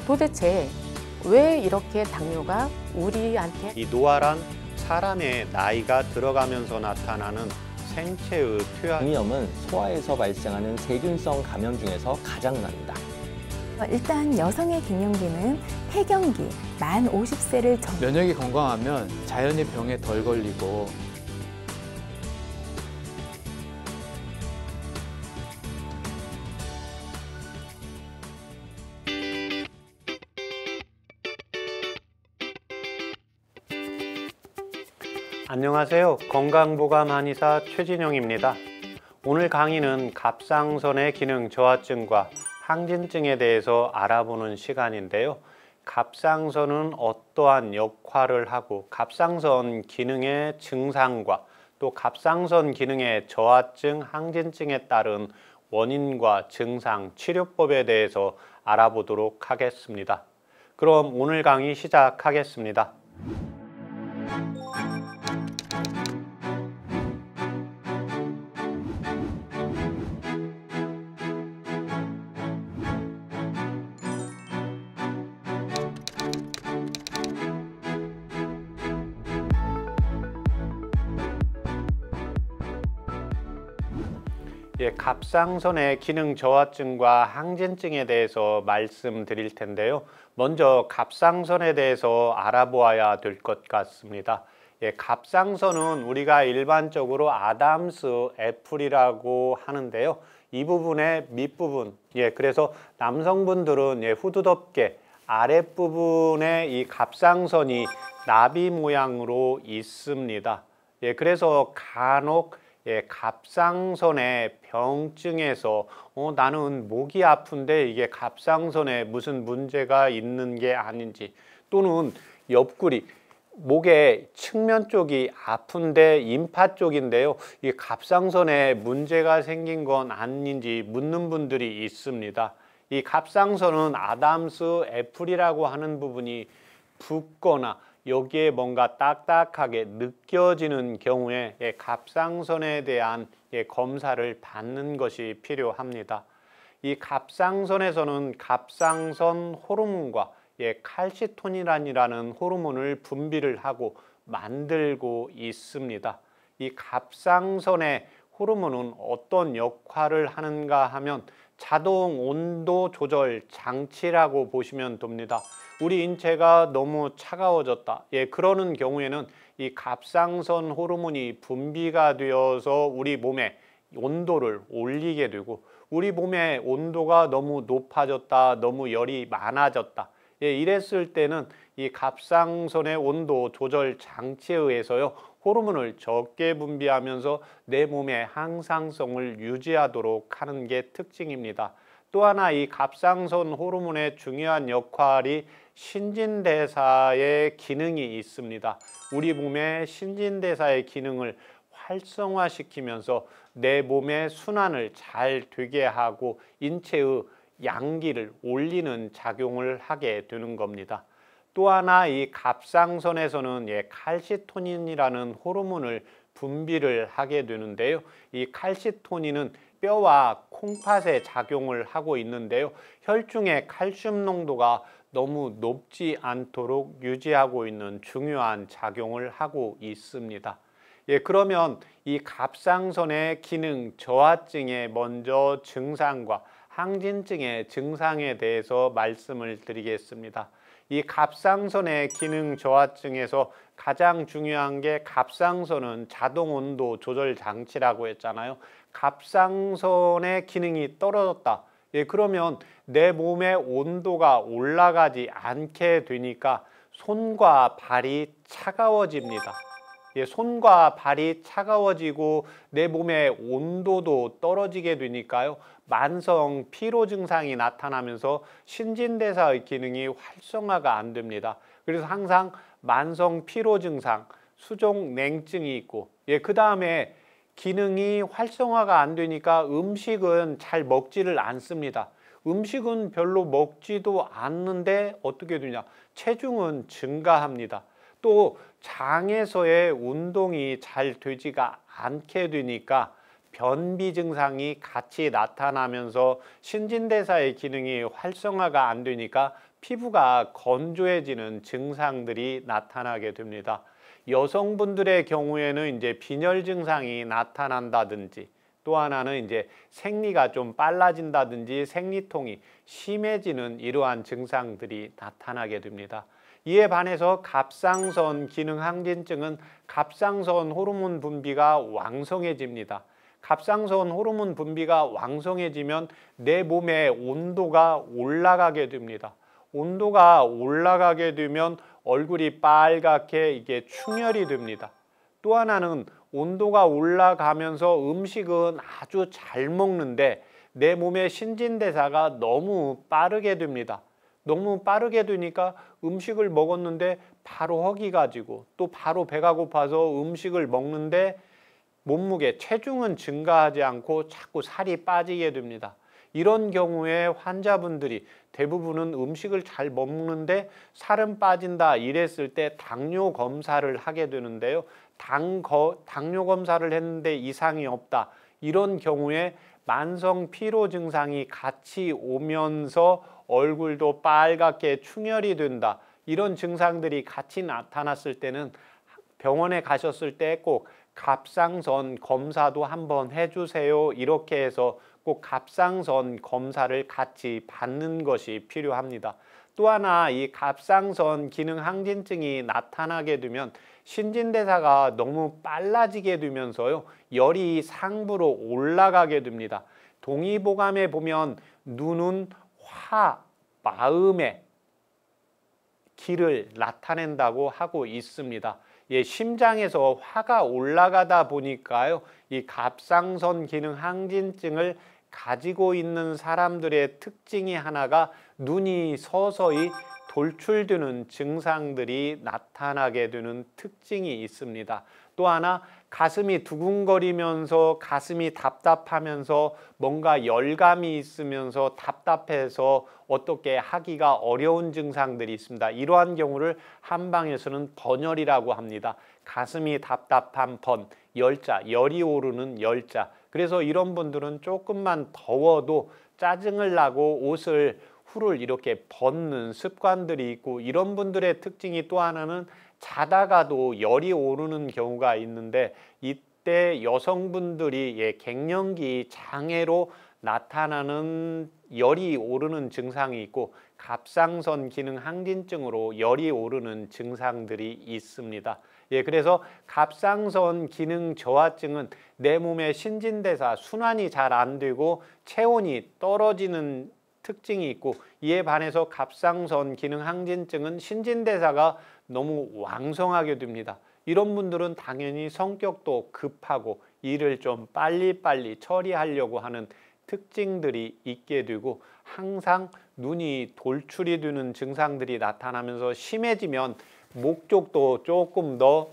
도대체 왜 이렇게 당뇨가 우리한테 이 노화란 사람의 나이가 들어가면서 나타나는 생체의 퇴화. 감염은 소화에서 발생하는 세균성 감염 중에서 가장 납니다. 일단 여성의 갱년기는 폐경기, 만 50세를 면역이 건강하면 자연히 병에 덜 걸리고 안녕하세요. 건강보감 한의사 최진영입니다. 오늘 강의는 갑상선의 기능 저하증과 항진증에 대해서 알아보는 시간인데요. 갑상선은 어떠한 역할을 하고 갑상선 기능의 증상과 또 갑상선 기능의 저하증, 항진증에 따른 원인과 증상, 치료법에 대해서 알아보도록 하겠습니다. 그럼 오늘 강의 시작하겠습니다. 갑상선의 기능 저하증과 항진증에 대해서 말씀드릴 텐데요. 먼저 갑상선에 대해서 알아보아야 될 것 같습니다. 갑상선은 우리가 일반적으로 아담스 애플이라고 하는데요. 이 부분의 밑부분, 그래서 남성분들은 후두덮개 아랫부분에 이 갑상선이 나비 모양으로 있습니다. 그래서 간혹 갑상선의 병증에서 나는 목이 아픈데 이게 갑상선에 무슨 문제가 있는 게 아닌지, 또는 옆구리, 목의 측면 쪽이 아픈데 임파 쪽인데요, 이 갑상선에 문제가 생긴 건 아닌지 묻는 분들이 있습니다. 이 갑상선은 아담스 애플이라고 하는 부분이 붓거나 여기에 뭔가 딱딱하게 느껴지는 경우에 갑상선에 대한 검사를 받는 것이 필요합니다. 이 갑상선에서는 갑상선 호르몬과 칼시토닌이라는 호르몬을 분비를 하고 만들고 있습니다. 이 갑상선의 호르몬은 어떤 역할을 하는가 하면 자동 온도 조절 장치라고 보시면 됩니다. 우리 인체가 너무 차가워졌다, 그러는 경우에는 이 갑상선 호르몬이 분비가 되어서 우리 몸의 온도를 올리게 되고, 우리 몸의 온도가 너무 높아졌다, 너무 열이 많아졌다, 이랬을 때는 이 갑상선의 온도 조절 장치에 의해서요 호르몬을 적게 분비하면서 내 몸의 항상성을 유지하도록 하는 게 특징입니다. 또 하나 이 갑상선 호르몬의 중요한 역할이 신진대사의 기능이 있습니다. 우리 몸의 신진대사의 기능을 활성화시키면서 내 몸의 순환을 잘 되게 하고 인체의 양기를 올리는 작용을 하게 되는 겁니다. 또 하나 이 갑상선에서는 칼시토닌이라는 호르몬을 분비를 하게 되는데요. 이 칼시토닌은 뼈와 콩팥에 작용을 하고 있는데요. 혈중의 칼슘 농도가 너무 높지 않도록 유지하고 있는 중요한 작용을 하고 있습니다. 그러면 이 갑상선의 기능 저하증의 먼저 증상과 항진증의 증상에 대해서 말씀을 드리겠습니다. 이 갑상선의 기능 저하증에서 가장 중요한 게, 갑상선은 자동 온도 조절 장치라고 했잖아요. 갑상선의 기능이 떨어졌다, 그러면 내 몸의 온도가 올라가지 않게 되니까 손과 발이 차가워집니다. 손과 발이 차가워지고 내 몸의 온도도 떨어지게 되니까요 만성 피로 증상이 나타나면서 신진대사의 기능이 활성화가 안 됩니다. 그래서 항상 만성 피로 증상, 수족 냉증이 있고, 그 다음에 기능이 활성화가 안 되니까 음식은 잘 먹지를 않습니다. 음식은 별로 먹지도 않는데 어떻게 되냐, 체중은 증가합니다. 또 장에서의 운동이 잘 되지가 않게 되니까 변비 증상이 같이 나타나면서 신진대사의 기능이 활성화가 안 되니까 피부가 건조해지는 증상들이 나타나게 됩니다. 여성분들의 경우에는 이제 빈혈 증상이 나타난다든지, 또 하나는 이제 생리가 좀 빨라진다든지 생리통이 심해지는 이러한 증상들이 나타나게 됩니다. 이에 반해서 갑상선 기능 항진증은 갑상선 호르몬 분비가 왕성해집니다. 갑상선 호르몬 분비가 왕성해지면 내 몸의 온도가 올라가게 됩니다. 온도가 올라가게 되면 얼굴이 빨갛게 이게 충혈이 됩니다. 또 하나는 온도가 올라가면서 음식은 아주 잘 먹는데 내 몸의 신진대사가 너무 빠르게 됩니다. 너무 빠르게 되니까 음식을 먹었는데 바로 허기가 지고 또 바로 배가 고파서 음식을 먹는데 몸무게, 체중은 증가하지 않고 자꾸 살이 빠지게 됩니다. 이런 경우에 환자분들이 대부분은 음식을 잘 먹는데 살은 빠진다 이랬을 때 당뇨 검사를 하게 되는데요. 당뇨 검사를 했는데 이상이 없다. 이런 경우에 만성 피로 증상이 같이 오면서 얼굴도 빨갛게 충혈이 된다. 이런 증상들이 같이 나타났을 때는 병원에 가셨을 때 꼭 갑상선 검사도 한번 해주세요. 이렇게 해서 꼭 갑상선 검사를 같이 받는 것이 필요합니다. 또 하나 이 갑상선 기능 항진증이 나타나게 되면 신진대사가 너무 빨라지게 되면서요. 열이 상부로 올라가게 됩니다. 동의보감에 보면 눈은 화, 마음의 길을 나타낸다고 하고 있습니다. 예, 심장에서 화가 올라가다 보니까요. 이 갑상선 기능 항진증을 가지고 있는 사람들의 특징이 하나가 눈이 서서히 돌출되는 증상들이 나타나게 되는 특징이 있습니다. 또 하나 가슴이 두근거리면서 가슴이 답답하면서 뭔가 열감이 있으면서 답답해서 어떻게 하기가 어려운 증상들이 있습니다. 이러한 경우를 한방에서는 번열이라고 합니다. 가슴이 답답한 번, 열자, 열이 오르는 열자. 그래서 이런 분들은 조금만 더워도 짜증을 나고 옷을 후를 이렇게 벗는 습관들이 있고, 이런 분들의 특징이 또 하나는 자다가도 열이 오르는 경우가 있는데, 이때 여성분들이 갱년기 장애로 나타나는 열이 오르는 증상이 있고 갑상선 기능 항진증으로 열이 오르는 증상들이 있습니다. 그래서 갑상선 기능 저하증은 내 몸의 신진대사, 순환이 잘 안 되고 체온이 떨어지는 특징이 있고, 이에 반해서 갑상선 기능 항진증은 신진대사가 너무 왕성하게 됩니다. 이런 분들은 당연히 성격도 급하고 일을 좀 빨리빨리 처리하려고 하는 특징들이 있게 되고, 항상 눈이 돌출이 되는 증상들이 나타나면서 심해지면 목 쪽도 조금 더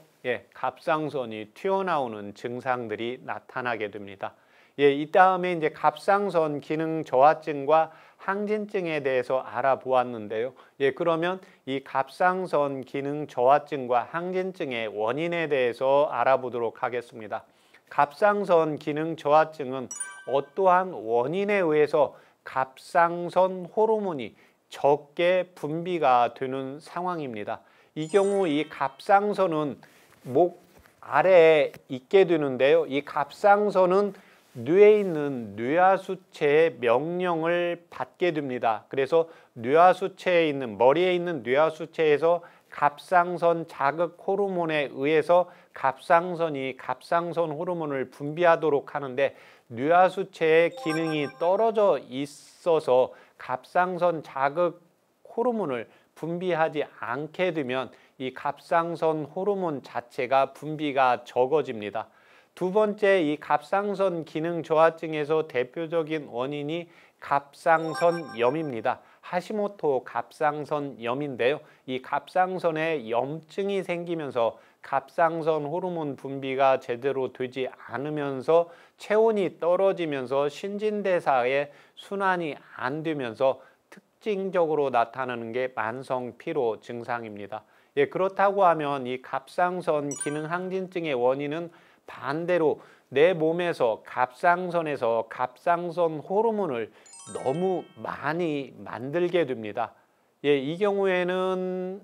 갑상선이 튀어나오는 증상들이 나타나게 됩니다. 이 다음에 이제 갑상선 기능 저하증과 항진증에 대해서 알아보았는데요. 그러면 이 갑상선 기능 저하증과 항진증의 원인에 대해서 알아보도록 하겠습니다. 갑상선 기능 저하증은 어떠한 원인에 의해서 갑상선 호르몬이 적게 분비가 되는 상황입니다. 이 경우 이 갑상선은 목 아래에 있게 되는데요. 이 갑상선은 뇌에 있는 뇌하수체의 명령을 받게 됩니다. 그래서 뇌하수체에 있는, 머리에 있는 뇌하수체에서 갑상선 자극 호르몬에 의해서 갑상선이 갑상선 호르몬을 분비하도록 하는데, 뇌하수체의 기능이 떨어져 있어서 갑상선 자극 호르몬을 분비하지 않게 되면 이 갑상선 호르몬 자체가 분비가 적어집니다. 두 번째, 이 갑상선 기능 저하증에서 대표적인 원인이 갑상선염입니다. 하시모토 갑상선염인데요. 이 갑상선에 염증이 생기면서 갑상선 호르몬 분비가 제대로 되지 않으면서 체온이 떨어지면서 신진대사의 순환이 안 되면서 특징적으로 나타나는 게 만성 피로 증상입니다. 그렇다고 하면 이 갑상선 기능 항진증의 원인은 반대로 내 몸에서 갑상선에서 갑상선 호르몬을 너무 많이 만들게 됩니다. 예, 이 경우에는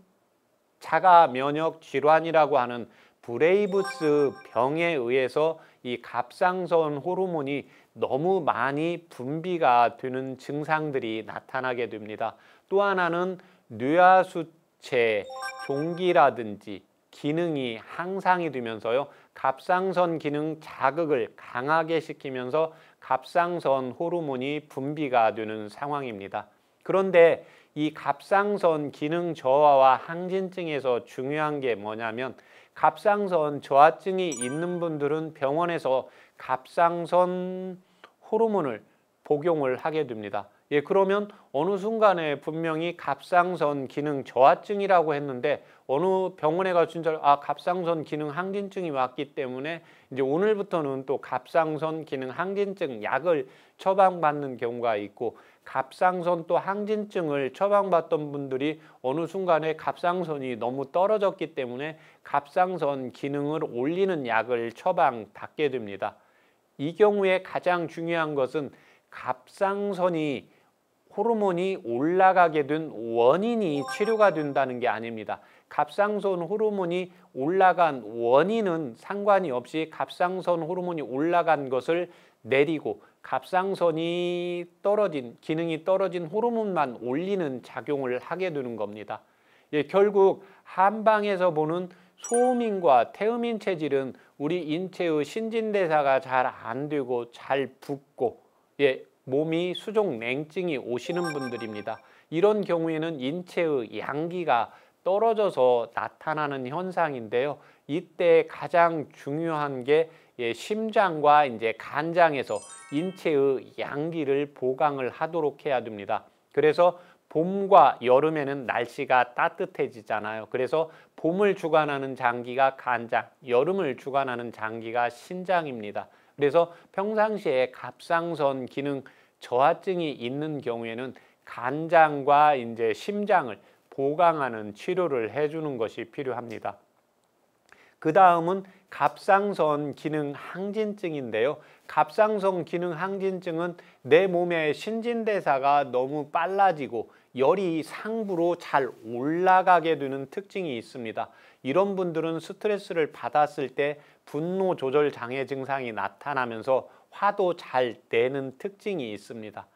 자가 면역 질환이라고 하는 브레이브스 병에 의해서 이 갑상선 호르몬이 너무 많이 분비가 되는 증상들이 나타나게 됩니다. 또 하나는 뇌하수체 종기라든지 기능이 향상이 되면서요, 갑상선 기능 자극을 강하게 시키면서 갑상선 호르몬이 분비가 되는 상황입니다. 그런데 이 갑상선 기능 저하와 항진증에서 중요한 게 뭐냐면, 갑상선 저하증이 있는 분들은 병원에서 갑상선 호르몬을 복용을 하게 됩니다. 예, 그러면 어느 순간에 분명히 갑상선 기능 저하증이라고 했는데 어느 병원에 가서 진짜 갑상선 기능 항진증이 왔기 때문에 이제 오늘부터는 또 갑상선 기능 항진증 약을 처방받는 경우가 있고, 갑상선 또 항진증을 처방받던 분들이 어느 순간에 갑상선이 너무 떨어졌기 때문에 갑상선 기능을 올리는 약을 처방받게 됩니다. 이 경우에 가장 중요한 것은 갑상선이 호르몬이 올라가게 된 원인이 치료가 된다는 게 아닙니다. 갑상선 호르몬이 올라간 원인은 상관이 없이 갑상선 호르몬이 올라간 것을 내리고 갑상선이 떨어진, 기능이 떨어진 호르몬만 올리는 작용을 하게 되는 겁니다. 예, 결국 한방에서 보는 소음인과 태음인 체질은 우리 인체의 신진대사가 잘 안 되고 잘 붓고, 예, 몸이 수족 냉증이 오시는 분들입니다. 이런 경우에는 인체의 양기가 떨어져서 나타나는 현상인데요. 이때 가장 중요한 게 심장과 이제 간장에서 인체의 양기를 보강을 하도록 해야 됩니다. 그래서 봄과 여름에는 날씨가 따뜻해지잖아요. 그래서 봄을 주관하는 장기가 간장, 여름을 주관하는 장기가 신장입니다. 그래서 평상시에 갑상선 기능 저하증이 있는 경우에는 간장과 이제 심장을 보강하는 치료를 해주는 것이 필요합니다. 그 다음은 갑상선 기능 항진증인데요. 갑상선 기능 항진증은 내 몸의 신진대사가 너무 빨라지고 열이 상부로 잘 올라가게 되는 특징이 있습니다. 이런 분들은 스트레스를 받았을 때 분노 조절 장애 증상이 나타나면서 화도 잘 내는 특징이 있습니다.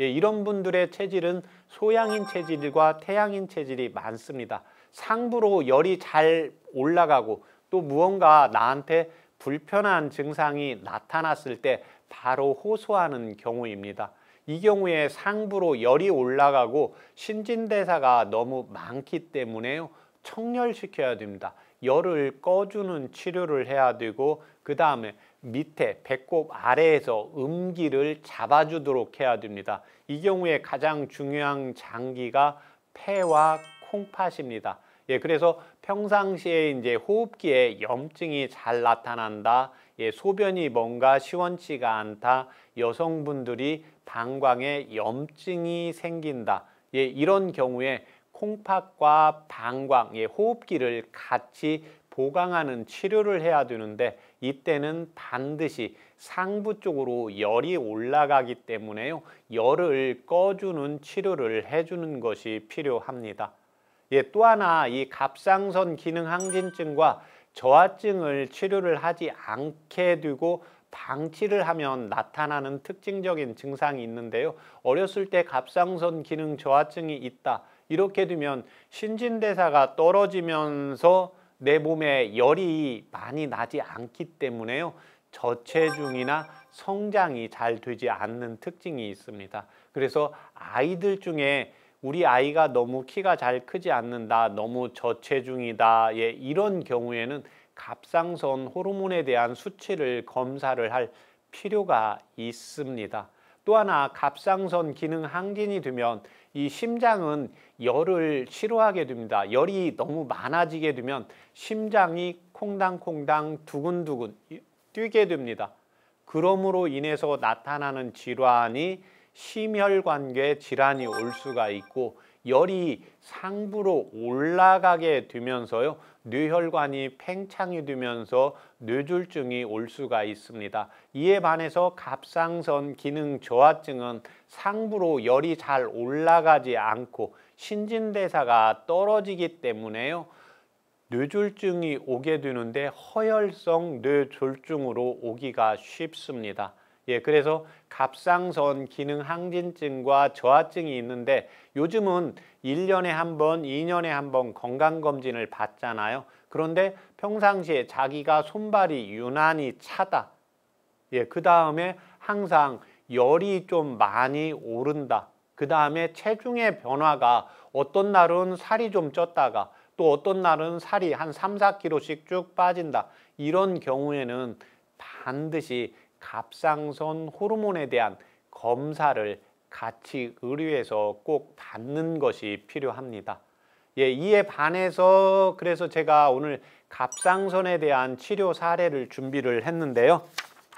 예, 이런 분들의 체질은 소양인 체질과 태양인 체질이 많습니다. 상부로 열이 잘 올라가고 또 무언가 나한테 불편한 증상이 나타났을 때 바로 호소하는 경우입니다. 이 경우에 상부로 열이 올라가고 신진대사가 너무 많기 때문에요, 청열시켜야 됩니다. 열을 꺼주는 치료를 해야 되고, 그 다음에 밑에 배꼽 아래에서 음기를 잡아주도록 해야 됩니다. 이 경우에 가장 중요한 장기가 폐와 콩팥입니다. 예, 그래서 평상시에 이제 호흡기에 염증이 잘 나타난다, 예, 소변이 뭔가 시원치가 않다, 여성분들이 방광에 염증이 생긴다, 예, 이런 경우에 콩팥과 방광, 예, 호흡기를 같이 보강하는 치료를 해야 되는데, 이때는 반드시 상부 쪽으로 열이 올라가기 때문에요, 열을 꺼주는 치료를 해주는 것이 필요합니다. 예, 또 하나 이 갑상선 기능 항진증과 저하증을 치료를 하지 않게 두고 방치를 하면 나타나는 특징적인 증상이 있는데요. 어렸을 때 갑상선 기능 저하증이 있다, 이렇게 되면 신진대사가 떨어지면서 내 몸에 열이 많이 나지 않기 때문에요, 저체중이나 성장이 잘 되지 않는 특징이 있습니다. 그래서 아이들 중에 우리 아이가 너무 키가 잘 크지 않는다, 너무 저체중이다, 예, 이런 경우에는 갑상선 호르몬에 대한 수치를 검사를 할 필요가 있습니다. 또 하나 갑상선 기능 항진이 되면 이 심장은 열을 싫어하게 됩니다. 열이 너무 많아지게 되면 심장이 콩당콩당 두근두근 뛰게 됩니다. 그러므로 인해서 나타나는 질환이 심혈관계 질환이 올 수가 있고, 열이 상부로 올라가게 되면서요, 뇌혈관이 팽창이 되면서 뇌졸중이 올 수가 있습니다. 이에 반해서 갑상선 기능 저하증은 상부로 열이 잘 올라가지 않고 신진대사가 떨어지기 때문에요, 뇌졸중이 오게 되는데 허혈성 뇌졸중으로 오기가 쉽습니다. 그래서 갑상선 기능 항진증과 저하증이 있는데 요즘은 1년에 한 번, 2년에 한 번 건강검진을 받잖아요. 그런데 평상시에 자기가 손발이 유난히 차다. 그 다음에 항상 열이 좀 많이 오른다. 그 다음에 체중의 변화가 어떤 날은 살이 좀 쪘다가 또 어떤 날은 살이 한 3-4kg씩 쭉 빠진다. 이런 경우에는 반드시 갑상선 호르몬에 대한 검사를 같이 의료에서 꼭 받는 것이 필요합니다. 이에 반해서 그래서 제가 오늘 갑상선에 대한 치료 사례를 준비를 했는데요.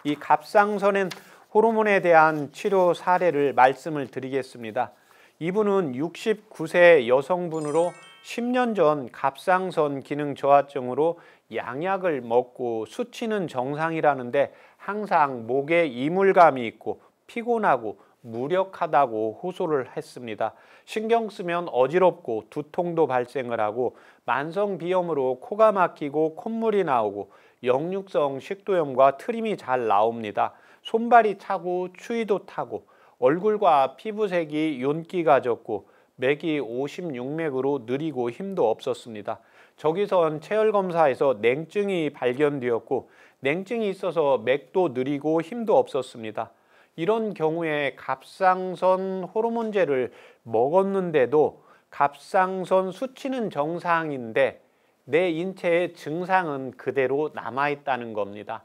이 갑상선 호르몬에 대한 치료 사례를 말씀을 드리겠습니다. 이분은 69세 여성분으로 10년 전 갑상선 기능 저하증으로 양약을 먹고 수치는 정상이라는데 항상 목에 이물감이 있고 피곤하고 무력하다고 호소를 했습니다. 신경 쓰면 어지럽고 두통도 발생을 하고 만성비염으로 코가 막히고 콧물이 나오고 역류성 식도염과 트림이 잘 나옵니다. 손발이 차고 추위도 타고 얼굴과 피부색이 윤기가 졌고 맥이 56맥으로 느리고 힘도 없었습니다. 저기선 체열검사에서 냉증이 발견되었고 냉증이 있어서 맥도 느리고 힘도 없었습니다. 이런 경우에 갑상선 호르몬제를 먹었는데도 갑상선 수치는 정상인데 내 인체의 증상은 그대로 남아있다는 겁니다.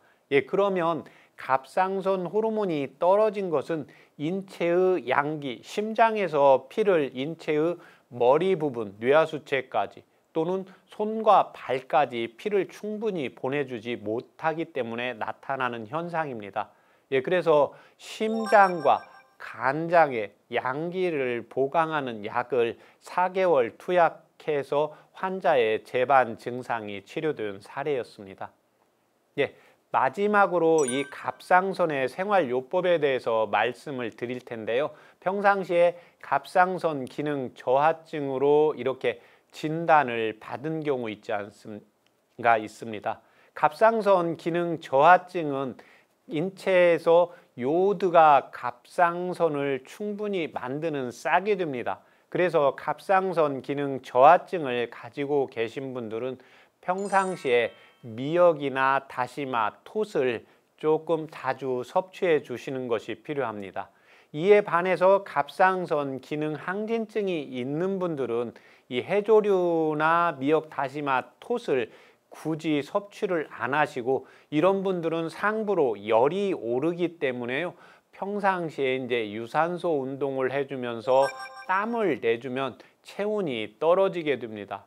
그러면 갑상선 호르몬이 떨어진 것은 인체의 양기, 심장에서 피를 인체의 머리 부분, 뇌하수체까지 또는 손과 발까지 피를 충분히 보내주지 못하기 때문에 나타나는 현상입니다. 그래서 심장과 간장에 양기를 보강하는 약을 4개월 투약해서 환자의 재반 증상이 치료된 사례였습니다. 마지막으로 이 갑상선의 생활요법에 대해서 말씀을 드릴 텐데요. 평상시에 갑상선 기능 저하증으로 이렇게 진단을 받은 경우 있습니다. 갑상선 기능 저하증은 인체에서 요오드가 갑상선을 충분히 만드는 싹이 됩니다. 그래서 갑상선 기능 저하증을 가지고 계신 분들은 평상시에 미역이나 다시마, 톳을 조금 자주 섭취해 주시는 것이 필요합니다. 이에 반해서 갑상선 기능 항진증이 있는 분들은 이 해조류나 미역, 다시마, 톳을 굳이 섭취를 안 하시고 이런 분들은 상부로 열이 오르기 때문에요. 평상시에 이제 유산소 운동을 해주면서 땀을 내주면 체온이 떨어지게 됩니다.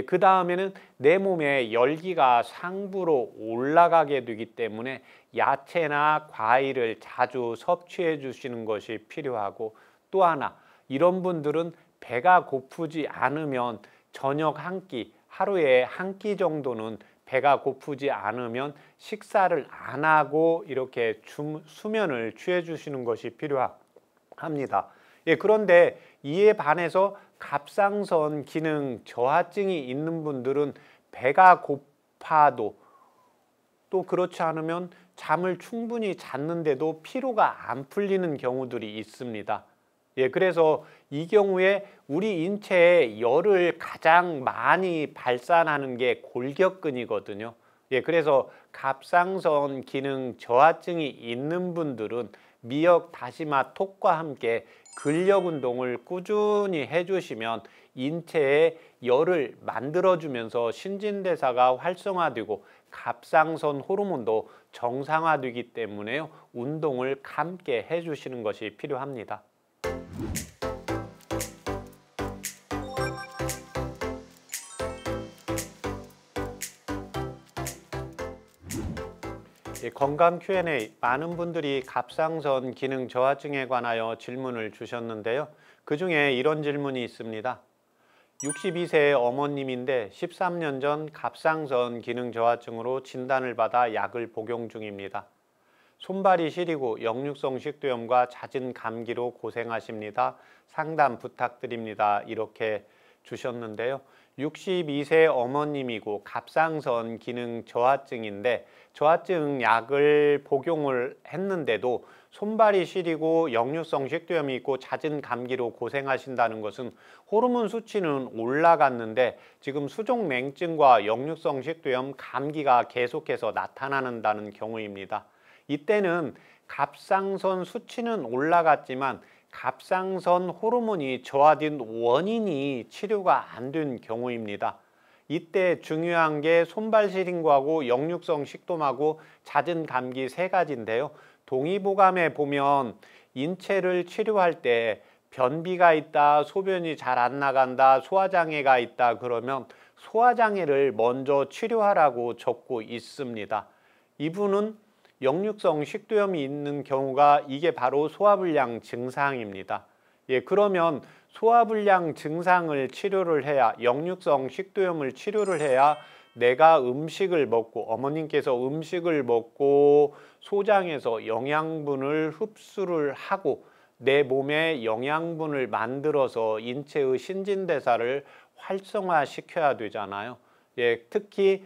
그 다음에는 내 몸에 열기가 상부로 올라가게 되기 때문에 야채나 과일을 자주 섭취해 주시는 것이 필요하고 또 하나 이런 분들은 배가 고프지 않으면 저녁 한 끼, 하루에 한 끼 정도는 배가 고프지 않으면 식사를 안 하고 이렇게 수면을 취해 주시는 것이 필요합니다. 그런데 이에 반해서 갑상선 기능 저하증이 있는 분들은 배가 고파도 또 그렇지 않으면 잠을 충분히 잤는데도 피로가 안 풀리는 경우들이 있습니다. 그래서 이 경우에 우리 인체에 열을 가장 많이 발산하는 게 골격근이거든요. 그래서 갑상선 기능 저하증이 있는 분들은 미역, 다시마, 톡과 함께 근력 운동을 꾸준히 해주시면 인체에 열을 만들어주면서 신진대사가 활성화되고 갑상선 호르몬도 정상화되기 때문에 운동을 함께 해주시는 것이 필요합니다. 건강 Q&A 많은 분들이 갑상선 기능 저하증에 관하여 질문을 주셨는데요. 그 중에 이런 질문이 있습니다. 62세 어머님인데 13년 전 갑상선 기능 저하증으로 진단을 받아 약을 복용 중입니다. 손발이 시리고 역류성 식도염과 잦은 감기로 고생하십니다. 상담 부탁드립니다. 이렇게 주셨는데요. 62세 어머님이고 갑상선 기능 저하증인데 저하증 약을 복용을 했는데도 손발이 시리고 역류성 식도염이 있고 잦은 감기로 고생하신다는 것은 호르몬 수치는 올라갔는데 지금 수족냉증과 역류성 식도염, 감기가 계속해서 나타난다는 경우입니다. 이때는 갑상선 수치는 올라갔지만 갑상선 호르몬이 저하된 원인이 치료가 안 된 경우입니다. 이때 중요한 게 손발 시린거하고 역류성 식도염하고 잦은 감기 세 가지인데요. 동의보감에 보면 인체를 치료할 때 변비가 있다, 소변이 잘 안 나간다, 소화장애가 있다 그러면 소화장애를 먼저 치료하라고 적고 있습니다. 이분은 역류성 식도염이 있는 경우가 이게 바로 소화불량 증상입니다. 그러면 소화불량 증상을 치료를 해야, 역류성 식도염을 치료를 해야 내가 음식을 먹고, 어머님께서 음식을 먹고 소장에서 영양분을 흡수를 하고 내 몸에 영양분을 만들어서 인체의 신진대사를 활성화시켜야 되잖아요. 특히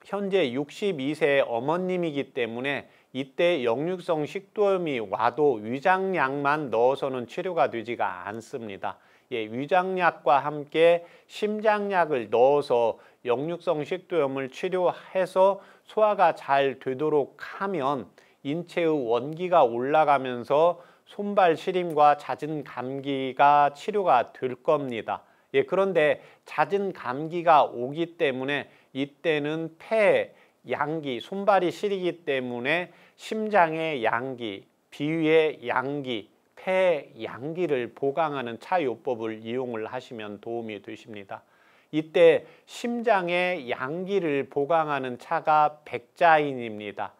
현재 62세 어머님이기 때문에 이때 역류성 식도염이 와도 위장약만 넣어서는 치료가 되지가 않습니다. 위장약과 함께 심장약을 넣어서 역류성 식도염을 치료해서 소화가 잘 되도록 하면 인체의 원기가 올라가면서 손발 시림과 잦은 감기가 치료가 될 겁니다. 그런데 잦은 감기가 오기 때문에 이때는 폐 양기, 손발이 시리기 때문에 심장의 양기, 비위의 양기, 폐 양기를 보강하는 차요법을 이용을 하시면 도움이 되십니다. 이때 심장의 양기를 보강하는 차가 백자인입니다.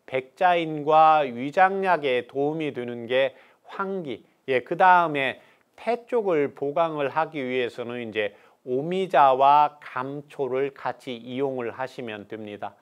백자인과 위장약에 도움이 되는 게 황기. 그 다음에 폐 쪽을 보강을 하기 위해서는 이제 오미자와 감초를 같이 이용을 하시면 됩니다.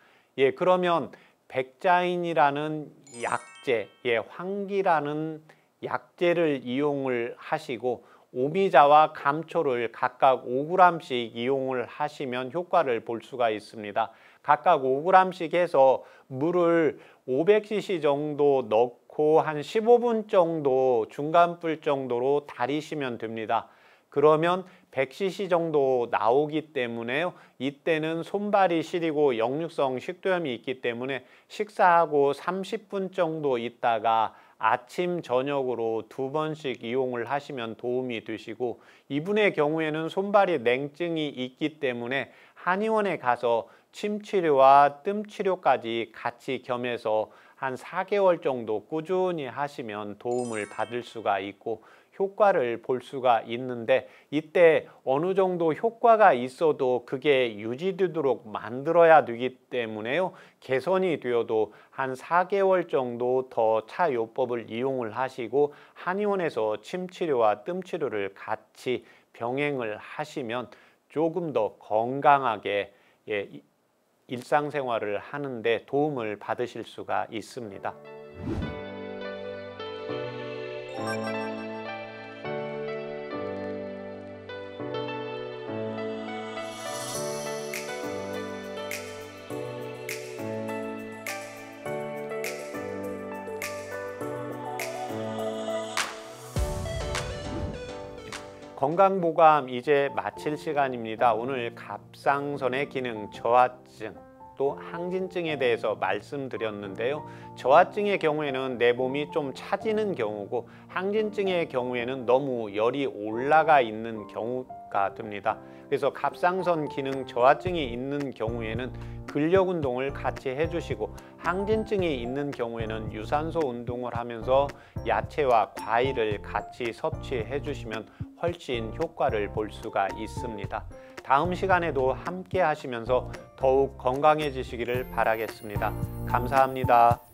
그러면 백자인이라는 약재, 황기라는 약재를 이용을 하시고 오미자와 감초를 각각 5g씩 이용을 하시면 효과를 볼 수가 있습니다. 각각 5g씩 해서 물을 500cc 정도 넣고 한 15분 정도 중간불 정도로 달이시면 됩니다. 그러면 100cc 정도 나오기 때문에요. 이때는 손발이 시리고 역류성 식도염이 있기 때문에 식사하고 30분 정도 있다가 아침, 저녁으로 2번씩 이용을 하시면 도움이 되시고 이분의 경우에는 손발이 냉증이 있기 때문에 한의원에 가서 침치료와 뜸치료까지 같이 겸해서 한 4개월 정도 꾸준히 하시면 도움을 받을 수가 있고 효과를 볼 수가 있는데 이때 어느 정도 효과가 있어도 그게 유지되도록 만들어야 되기 때문에요. 개선이 되어도 한 4개월 정도 더 차요법을 이용을 하시고 한의원에서 침치료와 뜸치료를 같이 병행을 하시면 조금 더 건강하게 일상생활을 하는데 도움을 받으실 수가 있습니다. 건강보감 이제 마칠 시간입니다. 오늘 갑상선의 기능 저하증 또 항진증에 대해서 말씀드렸는데요. 저하증의 경우에는 내 몸이 좀 차지는 경우고 항진증의 경우에는 너무 열이 올라가 있는 경우가 됩니다. 그래서 갑상선 기능 저하증이 있는 경우에는 근력 운동을 같이 해주시고, 항진증이 있는 경우에는 유산소 운동을 하면서 야채와 과일을 같이 섭취해 주시면 훨씬 효과를 볼 수가 있습니다. 다음 시간에도 함께 하시면서 더욱 건강해지시기를 바라겠습니다. 감사합니다.